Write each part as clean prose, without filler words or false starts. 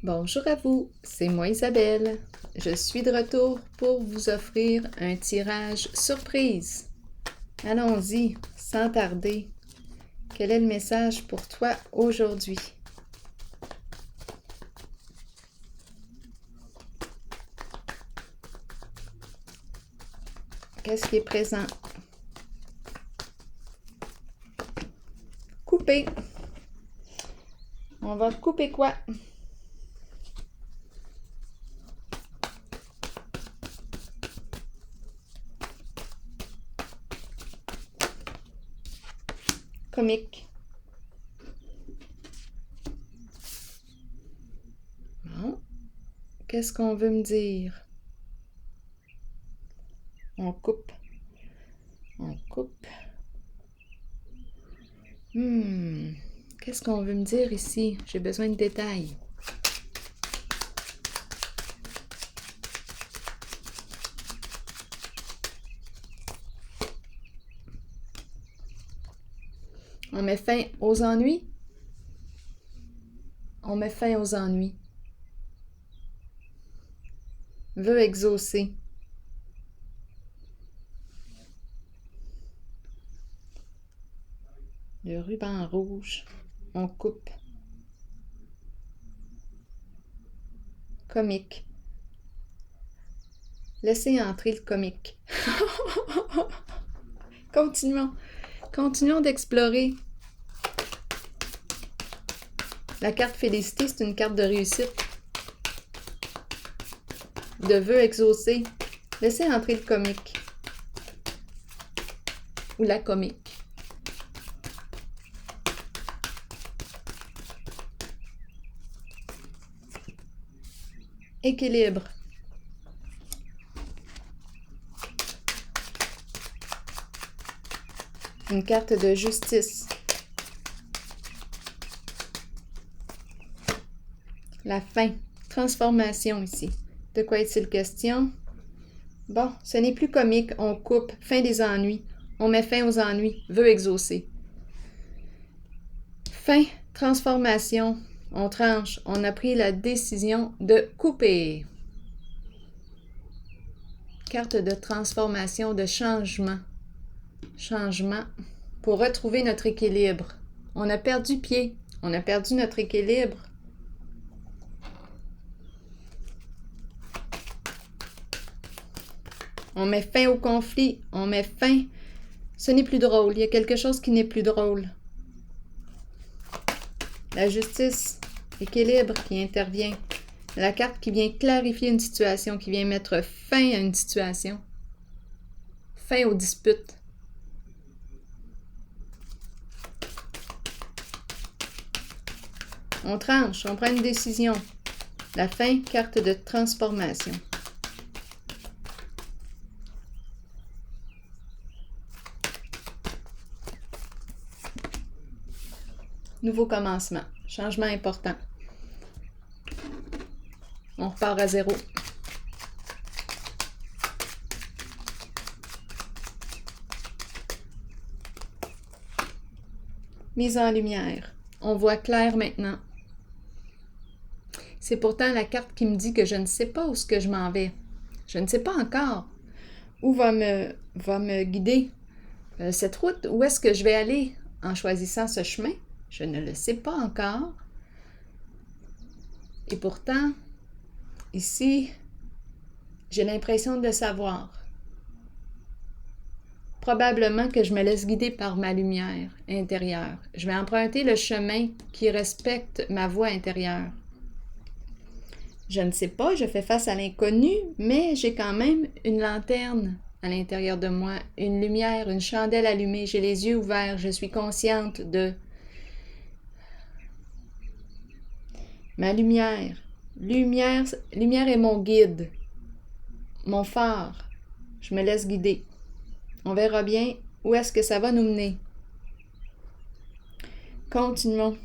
Bonjour à vous, c'est moi Isabelle. Je suis de retour pour vous offrir un tirage surprise. Allons-y, sans tarder. Quel est le message pour toi aujourd'hui? Qu'est-ce qui est présent? Couper. On va couper quoi? Comique. Bon. Qu'est-ce qu'on veut me dire? On coupe. On coupe. Qu'est-ce qu'on veut me dire ici? J'ai besoin de détails. On met fin aux ennuis? On met fin aux ennuis. Veut exaucer. Le ruban rouge. On coupe. Comique. Laissez entrer le comique. Continuons. Continuons d'explorer. La carte félicité, c'est une carte de réussite. De vœux exaucés. Laissez entrer le comique. Ou la comique. Équilibre. Une carte de justice. La fin. Transformation ici. De quoi est-il question? Bon, ce n'est plus comique. On coupe. Fin des ennuis. On met fin aux ennuis. Veut exaucer. Fin. Transformation. On tranche. On a pris la décision de couper. Carte de transformation, de changement. Changement pour retrouver notre équilibre. On a perdu pied. On a perdu notre équilibre. On met fin au conflit. On met fin. Ce n'est plus drôle. Il y a quelque chose qui n'est plus drôle. La justice, équilibre qui intervient. La carte qui vient clarifier une situation, qui vient mettre fin à une situation. Fin aux disputes. On tranche, on prend une décision. La fin, carte de transformation. Nouveau commencement. Changement important. On repart à zéro. Mise en lumière. On voit clair maintenant. C'est pourtant la carte qui me dit que je ne sais pas où est-ce que je m'en vais. Je ne sais pas encore où va me guider cette route. Où est-ce que je vais aller en choisissant ce chemin? Je ne le sais pas encore. Et pourtant, ici, j'ai l'impression de le savoir. Probablement que je me laisse guider par ma lumière intérieure. Je vais emprunter le chemin qui respecte ma voie intérieure. Je ne sais pas, je fais face à l'inconnu, mais j'ai quand même une lanterne à l'intérieur de moi, une lumière, une chandelle allumée. J'ai les yeux ouverts, je suis consciente de ma lumière. Lumière est mon guide, mon phare. Je me laisse guider. On verra bien où est-ce que ça va nous mener. Continuons.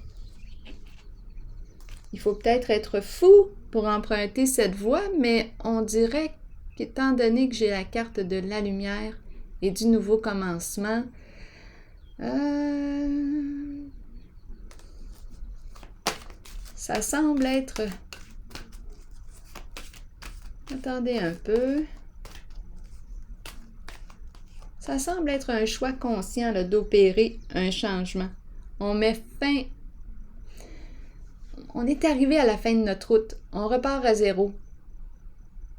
Il faut peut-être être fou pour emprunter cette voie, mais on dirait qu'étant donné que j'ai la carte de la lumière et du nouveau commencement, ça semble être Attendez un peu. Ça semble être un choix conscient d'opérer un changement. On met fin. On est arrivé à la fin de notre route. On repart à zéro.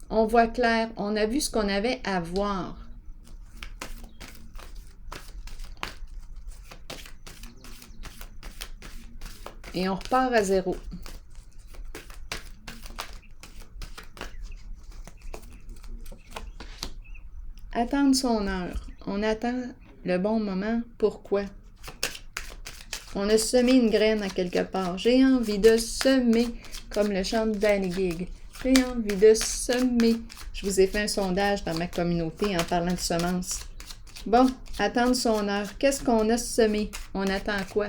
On voit clair. On a vu ce qu'on avait à voir. Et on repart à zéro. Attendre son heure. On attend le bon moment. Pourquoi? On a semé une graine à quelque part. J'ai envie de semer, comme le chante Danny Gig. J'ai envie de semer. Je vous ai fait un sondage dans ma communauté en parlant de semences. Bon, attendre son heure. Qu'est-ce qu'on a semé? On attend quoi?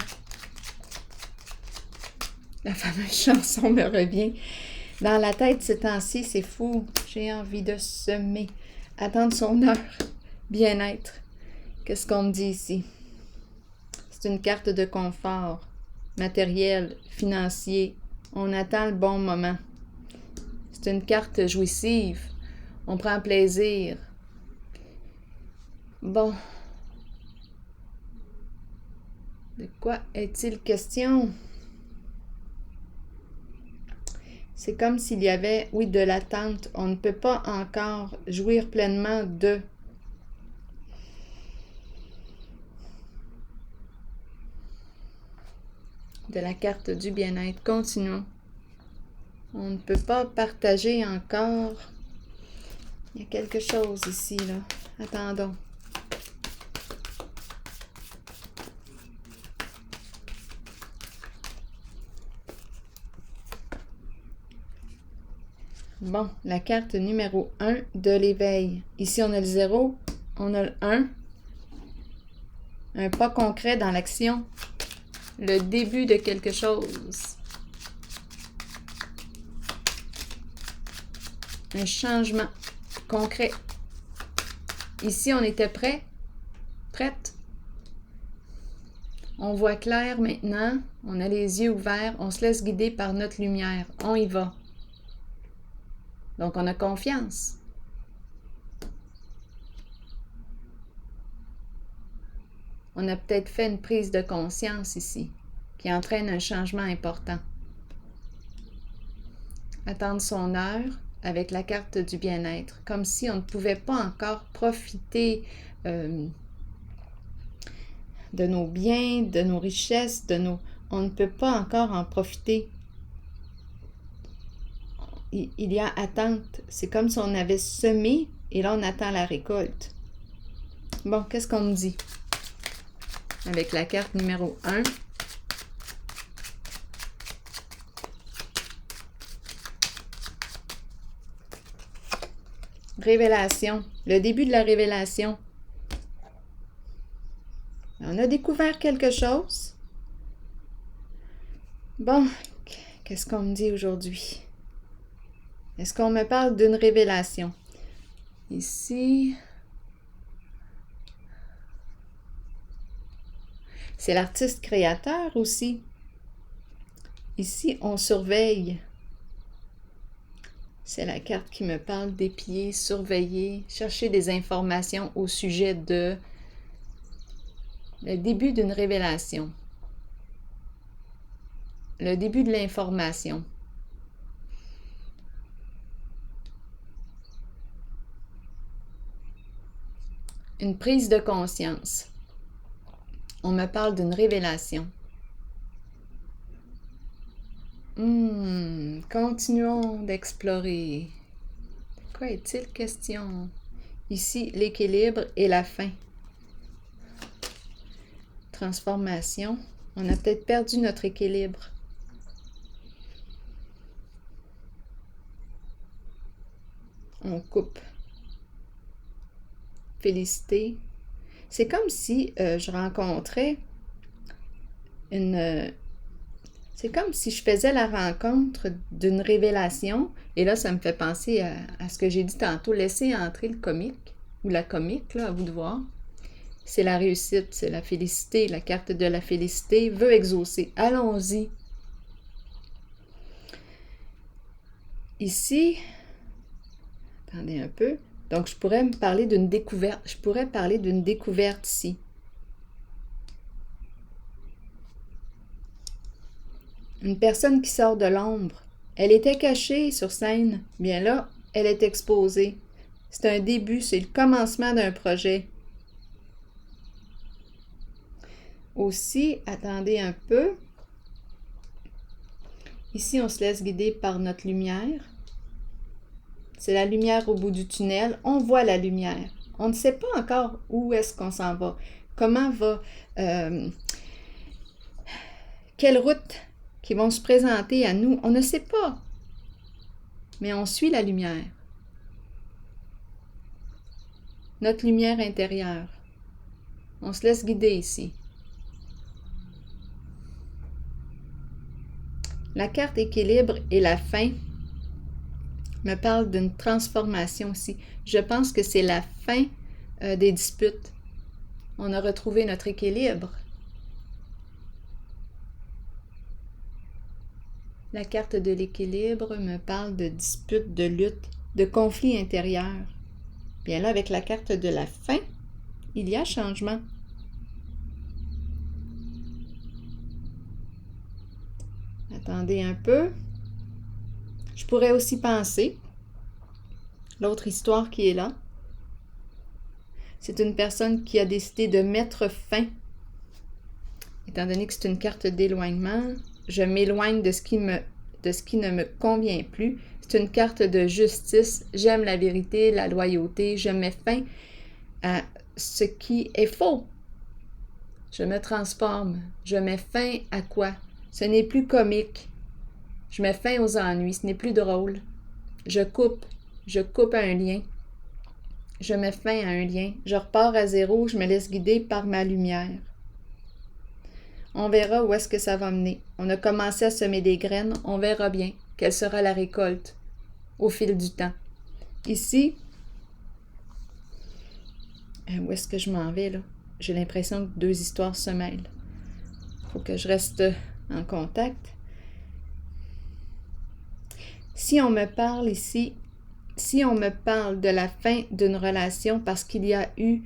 La fameuse chanson me revient. Dans la tête ces temps-ci, c'est fou. J'ai envie de semer. Attendre son heure. Bien-être. Qu'est-ce qu'on me dit ici? C'est une carte de confort. Matériel, financier. On attend le bon moment. C'est une carte jouissive. On prend plaisir. Bon. De quoi est-il question? C'est comme s'il y avait, oui, de l'attente. On ne peut pas encore jouir pleinement de la carte du bien-être. Continuons. On ne peut pas partager encore. Il y a quelque chose ici, là. Attendons. Bon, la carte numéro 1 de l'éveil. Ici, on a le 0, on a le 1. Un pas concret dans l'action. Le début de quelque chose. Un changement concret. Ici, on était prêt, prête. On voit clair maintenant. On a les yeux ouverts. On se laisse guider par notre lumière. On y va. Donc, on a confiance. On a peut-être fait une prise de conscience ici, qui entraîne un changement important. Attendre son heure avec la carte du bien-être, comme si on ne pouvait pas encore profiter de nos biens, de nos richesses, on ne peut pas encore en profiter. Il y a attente. C'est comme si on avait semé et là, on attend la récolte. Bon, qu'est-ce qu'on me dit? Avec la carte numéro 1. Révélation. Le début de la révélation. On a découvert quelque chose. Bon, qu'est-ce qu'on me dit aujourd'hui? Est-ce qu'on me parle d'une révélation? Ici, c'est l'artiste créateur aussi. Ici, on surveille. C'est la carte qui me parle d'épier, surveiller, chercher des informations au sujet de le début d'une révélation. Le début de l'information. Une prise de conscience. On me parle d'une révélation. Continuons d'explorer. De quoi est-il question? Ici, l'équilibre et la fin. Transformation. On a peut-être perdu notre équilibre. On coupe. Félicité. C'est comme si je rencontrais c'est comme si je faisais la rencontre d'une révélation. Et là, ça me fait penser à ce que j'ai dit tantôt. Laisser entrer le comique, ou la comique, là, à vous de voir. C'est la réussite, c'est la félicité. La carte de la félicité veut exaucer. Allons-y. Ici, Attendez un peu. Donc, je pourrais me parler d'une découverte. Je pourrais parler d'une découverte ici. Une personne qui sort de l'ombre. Elle était cachée sur scène. Bien là, elle est exposée. C'est un début, c'est le commencement d'un projet. Aussi, attendez un peu. Ici, on se laisse guider par notre lumière. C'est la lumière au bout du tunnel. On voit la lumière. On ne sait pas encore où est-ce qu'on s'en va. Comment va... quelles routes qui vont se présenter à nous. On ne sait pas. Mais on suit la lumière. Notre lumière intérieure. On se laisse guider ici. La carte équilibre et la fin me parle d'une transformation aussi. Je pense que c'est la fin des disputes. On a retrouvé notre équilibre. La carte de l'équilibre me parle de disputes, de luttes, de conflits intérieurs. Bien là, avec la carte de la fin, il y a changement. Attendez un peu. Je pourrais aussi penser, l'autre histoire qui est là, c'est une personne qui a décidé de mettre fin. Étant donné que c'est une carte d'éloignement, je m'éloigne de ce qui ne me convient plus. C'est une carte de justice. J'aime la vérité, la loyauté. Je mets fin à ce qui est faux. Je me transforme. Je mets fin à quoi? Ce n'est plus comique. Je mets fin aux ennuis. Ce n'est plus drôle. Je coupe à un lien. Je mets fin à un lien. Je repars à zéro. Je me laisse guider par ma lumière. On verra où est-ce que ça va mener. On a commencé à semer des graines. On verra bien quelle sera la récolte au fil du temps. Ici, où est-ce que je m'en vais là? J'ai l'impression que deux histoires se mêlent. Il faut que je reste en contact. Si on me parle ici, si on me parle de la fin d'une relation parce qu'il y a eu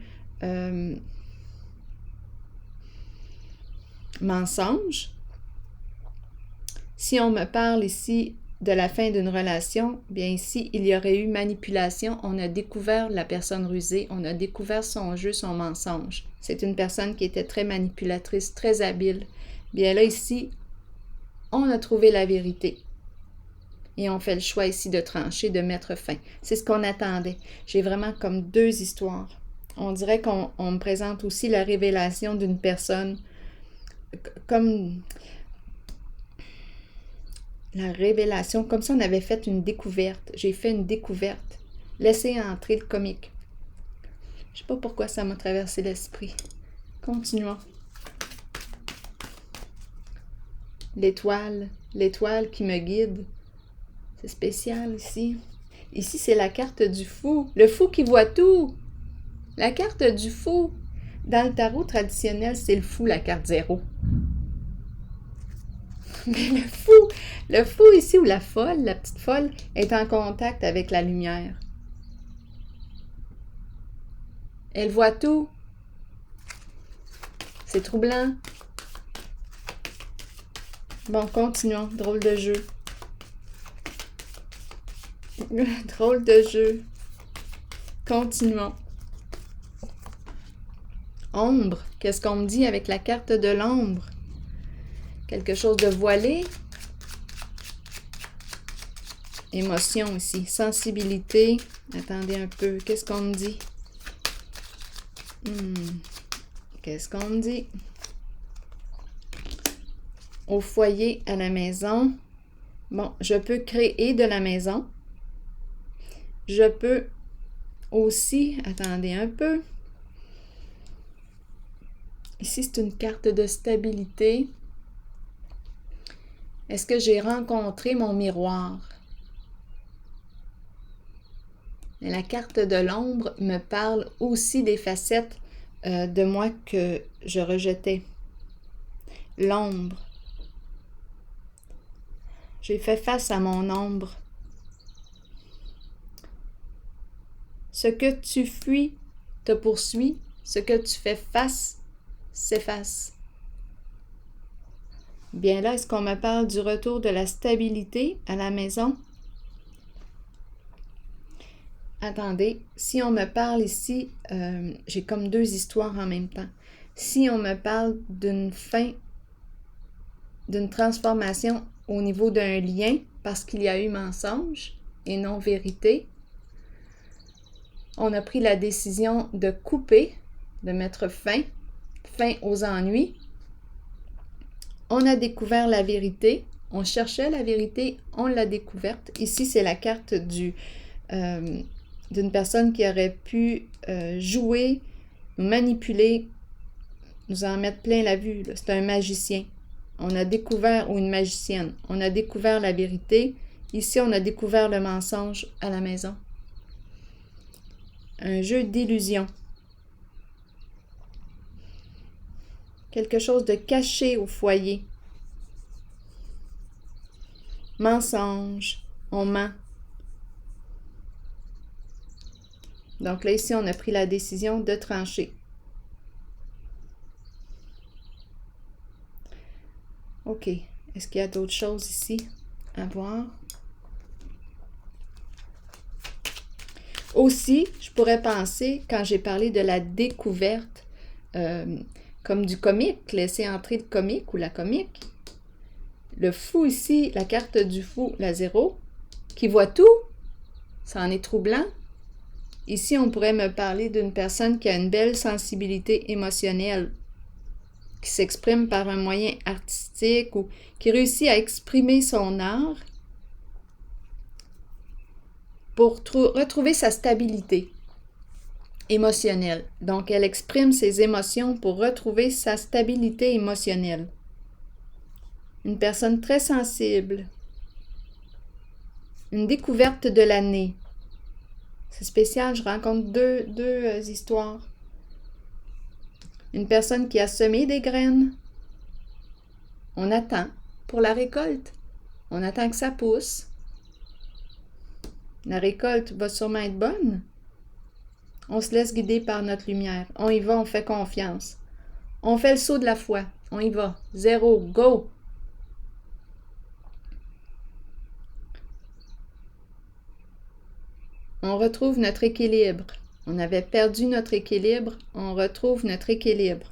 mensonge, si on me parle ici de la fin d'une relation, bien ici, il y aurait eu manipulation. On a découvert la personne rusée, on a découvert son jeu, son mensonge. C'est une personne qui était très manipulatrice, très habile. Bien là, ici, on a trouvé la vérité. Et on fait le choix ici de trancher, de mettre fin. C'est ce qu'on attendait. J'ai vraiment comme deux histoires. On dirait qu'on me présente aussi la révélation d'une personne comme la révélation, comme si on avait fait une découverte. J'ai fait une découverte. Laissez entrer le comique. Je ne sais pas pourquoi ça m'a traversé l'esprit. Continuons. L'étoile qui me guide. C'est spécial ici. Ici, c'est la carte du fou. Le fou qui voit tout. La carte du fou. Dans le tarot traditionnel, c'est le fou, la carte 0. Mais le fou ici, ou la folle, la petite folle, est en contact avec la lumière. Elle voit tout. C'est troublant. Bon, continuons. Drôle de jeu. Drôle de jeu. Continuons. Ombre. Qu'est-ce qu'on me dit avec la carte de l'ombre? Quelque chose de voilé. Émotion ici. Sensibilité. Attendez un peu. Qu'est-ce qu'on me dit? Qu'est-ce qu'on me dit? Au foyer, à la maison. Bon, je peux créer de la maison. Je peux aussi... Attendez un peu. Ici, c'est une carte de stabilité. Est-ce que j'ai rencontré mon miroir? Et la carte de l'ombre me parle aussi des facettes de moi que je rejetais. L'ombre. J'ai fait face à mon ombre. Ce que tu fuis te poursuit. Ce que tu fais face s'efface. Bien là, est-ce qu'on me parle du retour de la stabilité à la maison? Attendez, si on me parle ici, j'ai comme deux histoires en même temps. Si on me parle d'une fin, d'une transformation au niveau d'un lien, parce qu'il y a eu mensonge et non vérité, on a pris la décision de couper, de mettre fin aux ennuis. On a découvert la vérité, on cherchait la vérité, on l'a découverte. Ici, c'est la carte d'une personne qui aurait pu jouer, nous manipuler, nous en mettre plein la vue. C'est un magicien. On a découvert, ou une magicienne, on a découvert la vérité. Ici, on a découvert le mensonge à la maison. Un jeu d'illusion. Quelque chose de caché au foyer. Mensonge. On ment. Donc là, ici, on a pris la décision de trancher. OK. Est-ce qu'il y a d'autres choses ici à voir? Aussi, je pourrais penser, quand j'ai parlé de la découverte, comme du comique, laisser entrer le comique ou la comique. Le fou ici, la carte du fou, la 0, qui voit tout, ça en est troublant. Ici, on pourrait me parler d'une personne qui a une belle sensibilité émotionnelle, qui s'exprime par un moyen artistique ou qui réussit à exprimer son art pour retrouver sa stabilité émotionnelle. Donc, elle exprime ses émotions pour retrouver sa stabilité émotionnelle. Une personne très sensible. Une découverte de l'année. C'est spécial, je rencontre deux histoires. Une personne qui a semé des graines. On attend pour la récolte. On attend que ça pousse. La récolte va sûrement être bonne. On se laisse guider par notre lumière. On y va, on fait confiance. On fait le saut de la foi. On y va. 0, go! On retrouve notre équilibre. On avait perdu notre équilibre, on retrouve notre équilibre.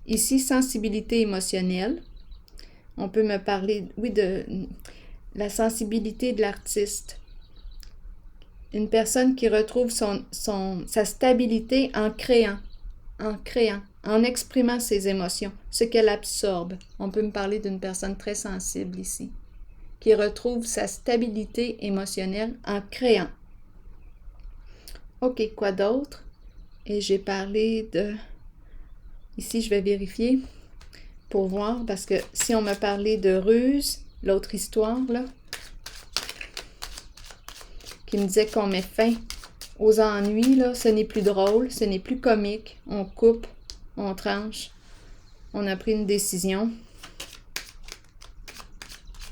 Ici, sensibilité émotionnelle. On peut me parler, oui, de la sensibilité de l'artiste. Une personne qui retrouve sa stabilité en créant, en exprimant ses émotions, ce qu'elle absorbe. On peut me parler d'une personne très sensible ici, qui retrouve sa stabilité émotionnelle en créant. OK, quoi d'autre? Et j'ai parlé de... Ici, je vais vérifier pour voir, parce que si on m'a parlé de ruse, l'autre histoire, là, qui me disait qu'on met fin aux ennuis, là, ce n'est plus drôle, ce n'est plus comique, on coupe, on tranche, on a pris une décision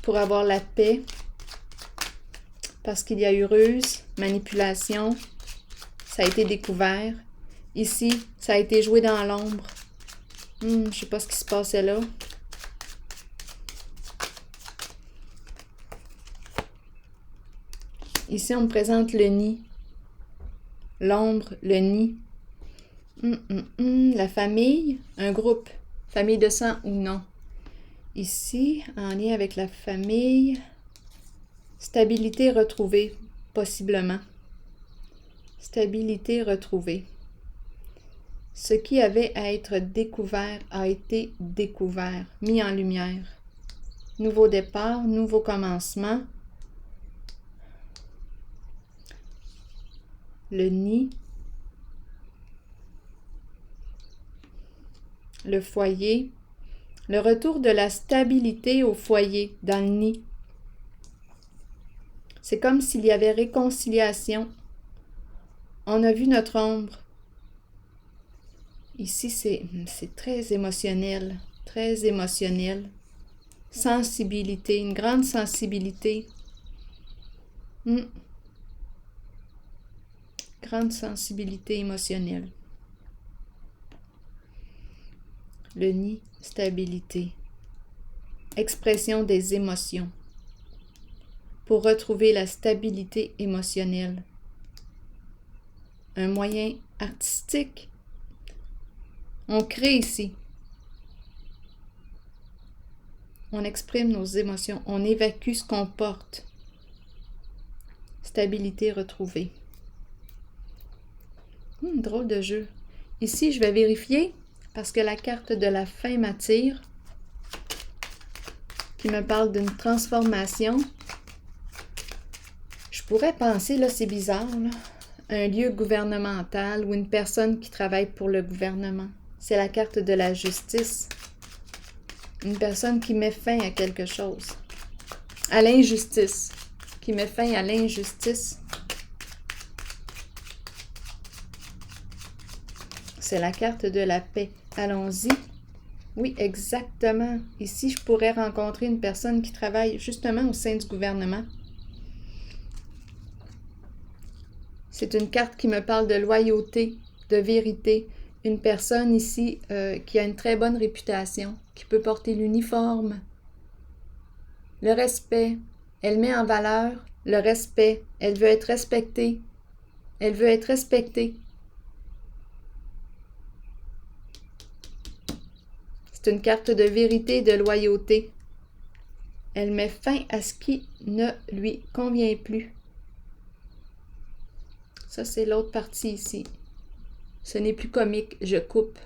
pour avoir la paix, parce qu'il y a eu ruse, manipulation, ça a été découvert. Ici, ça a été joué dans l'ombre. Je ne sais pas ce qui se passait là. Ici, on me présente le nid. L'ombre, le nid. La famille, un groupe. Famille de sang ou non. Ici, en lien avec la famille, stabilité retrouvée, possiblement. Stabilité retrouvée. Ce qui avait à être découvert a été découvert, mis en lumière. Nouveau départ, nouveau commencement. Le nid. Le foyer. Le retour de la stabilité au foyer, dans le nid. C'est comme s'il y avait réconciliation. On a vu notre ombre. Ici, c'est très émotionnel, très émotionnel. Sensibilité, une grande sensibilité. grande sensibilité émotionnelle. Le nid, stabilité. Expression des émotions. Pour retrouver la stabilité émotionnelle. Un moyen artistique. On crée ici. On exprime nos émotions. On évacue ce qu'on porte. Stabilité retrouvée. Drôle de jeu. Ici, je vais vérifier parce que la carte de la fin m'attire, qui me parle d'une transformation. Je pourrais penser, là, c'est bizarre, là, un lieu gouvernemental ou une personne qui travaille pour le gouvernement. C'est la carte de la justice. Une personne qui met fin à quelque chose. À l'injustice. Qui met fin à l'injustice. C'est la carte de la paix. Allons-y. Oui, exactement. Ici, je pourrais rencontrer une personne qui travaille justement au sein du gouvernement. C'est une carte qui me parle de loyauté, de vérité. Une personne ici qui a une très bonne réputation, qui peut porter l'uniforme. Le respect. Elle met en valeur le respect. Elle veut être respectée. Elle veut être respectée. C'est une carte de vérité et de loyauté. Elle met fin à ce qui ne lui convient plus. Ça, c'est l'autre partie ici. Ce n'est plus comique, je coupe.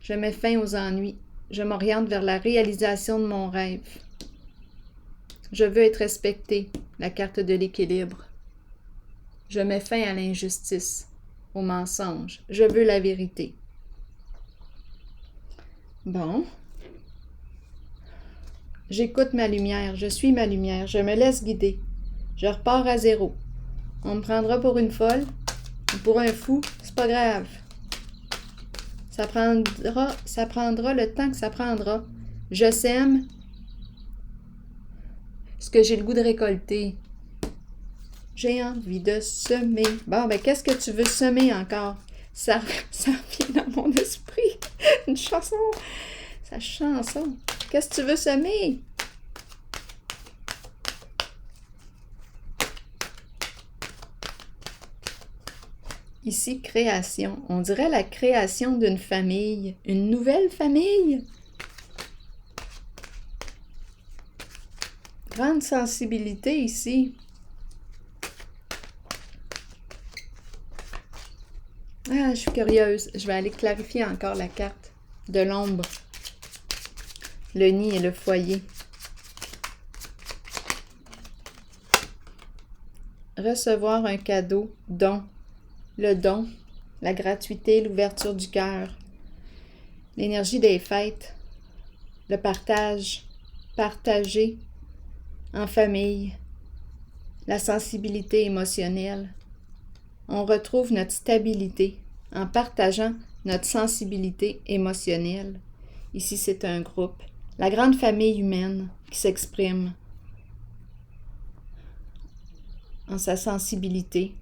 Je mets fin aux ennuis. Je m'oriente vers la réalisation de mon rêve. Je veux être respectée, la carte de l'équilibre. Je mets fin à l'injustice, au mensonge. Je veux la vérité. Bon. J'écoute ma lumière, je suis ma lumière, je me laisse guider. Je repars à zéro. On me prendra pour une folle ou pour un fou, c'est pas grave. Ça prendra le temps que ça prendra. Je sème ce que j'ai le goût de récolter. J'ai envie de semer. Bon, ben qu'est-ce que tu veux semer encore? Ça revient dans mon esprit. Une chanson. Sa chanson. Qu'est-ce que tu veux semer? Ici, création. On dirait la création d'une famille. Une nouvelle famille. Grande sensibilité ici. Ah, je suis curieuse. Je vais aller clarifier encore la carte de l'ombre. Le nid et le foyer. Recevoir un cadeau, don. Le don, la gratuité, l'ouverture du cœur. L'énergie des fêtes. Le partage. Partager en famille. La sensibilité émotionnelle. On retrouve notre stabilité en partageant notre sensibilité émotionnelle. Ici, c'est un groupe. La grande famille humaine qui s'exprime en sa sensibilité.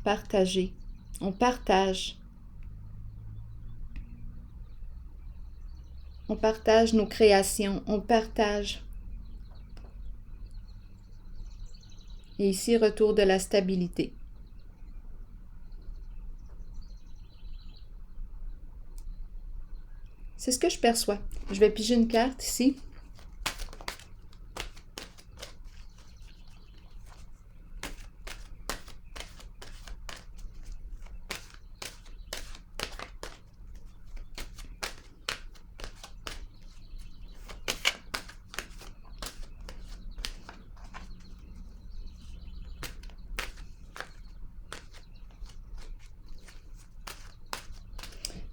Partager. On partage. On partage nos créations. On partage. Et ici, retour de la stabilité. C'est ce que je perçois. Je vais piger une carte ici.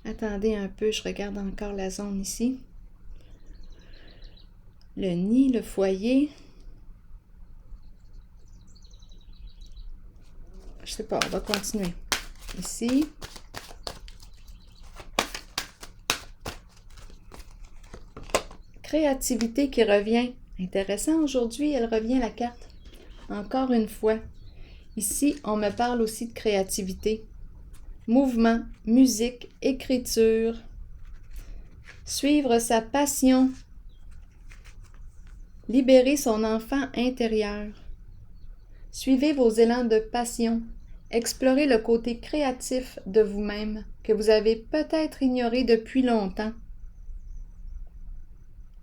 Attendez un peu, je regarde encore la zone ici. Le nid, le foyer. Je sais pas, on va continuer. Ici. Créativité qui revient. Intéressant, aujourd'hui, elle revient la carte. Encore une fois. Ici, on me parle aussi de créativité. Mouvement, musique, écriture. Suivre sa passion. Libérer son enfant intérieur. Suivez vos élans de passion. Explorez le côté créatif de vous-même que vous avez peut-être ignoré depuis longtemps.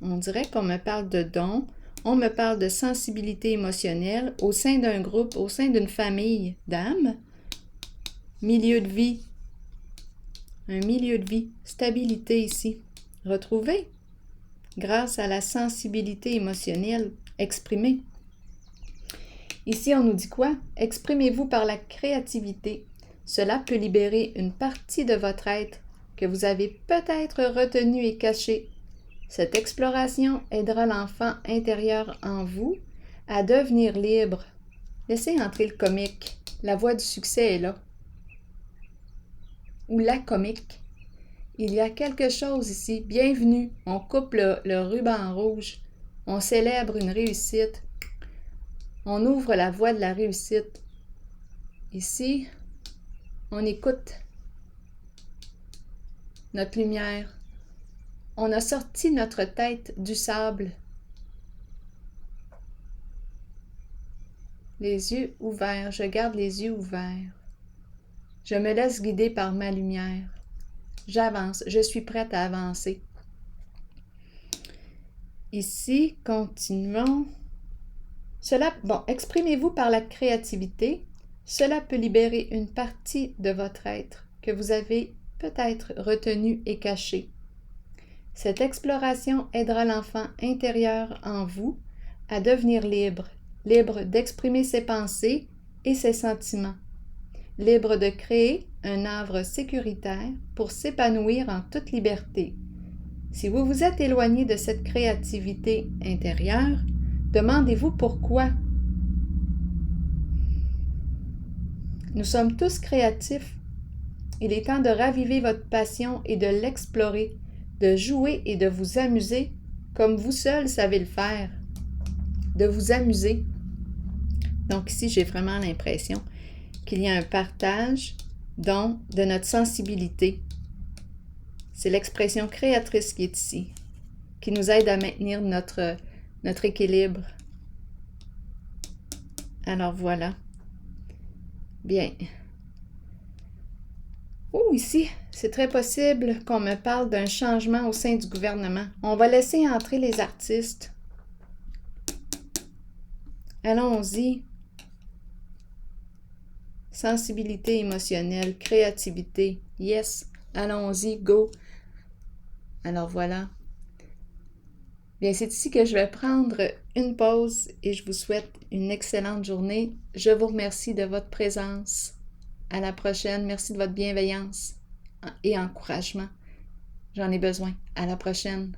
On dirait qu'on me parle de dons, on me parle de sensibilité émotionnelle au sein d'un groupe, au sein d'une famille d'âmes. Milieu de vie. Un milieu de vie. Stabilité ici. Retrouvez grâce à la sensibilité émotionnelle exprimée. Ici, on nous dit quoi? Exprimez-vous par la créativité. Cela peut libérer une partie de votre être que vous avez peut-être retenu et caché. Cette exploration aidera l'enfant intérieur en vous à devenir libre. Laissez entrer le comique. La voie du succès est là. Ou la comique. Il y a quelque chose ici. Bienvenue. On coupe le ruban rouge. On célèbre une réussite. On ouvre la voie de la réussite. Ici, on écoute notre lumière. On a sorti notre tête du sable. Les yeux ouverts. Je garde les yeux ouverts. Je me laisse guider par ma lumière. J'avance. Je suis prête à avancer. Ici, continuons. Exprimez-vous par la créativité. Cela peut libérer une partie de votre être que vous avez peut-être retenu et caché. Cette exploration aidera l'enfant intérieur en vous à devenir libre, libre d'exprimer ses pensées et ses sentiments, libre de créer un havre sécuritaire pour s'épanouir en toute liberté. Si vous vous êtes éloigné de cette créativité intérieure, demandez-vous pourquoi. Nous sommes tous créatifs. Il est temps de raviver votre passion et de l'explorer, de jouer et de vous amuser comme vous seul savez le faire. De vous amuser. Donc ici, j'ai vraiment l'impression qu'il y a un partage de notre sensibilité. C'est l'expression créatrice qui est ici, qui nous aide à maintenir notre équilibre. Alors voilà. Bien. Oh, ici, c'est très possible qu'on me parle d'un changement au sein du gouvernement. On va laisser entrer les artistes. Allons-y. Sensibilité émotionnelle, créativité. Yes, allons-y, go. Alors voilà. Bien, c'est ici que je vais prendre une pause et je vous souhaite une excellente journée. Je vous remercie de votre présence. À la prochaine. Merci de votre bienveillance et encouragement. J'en ai besoin. À la prochaine.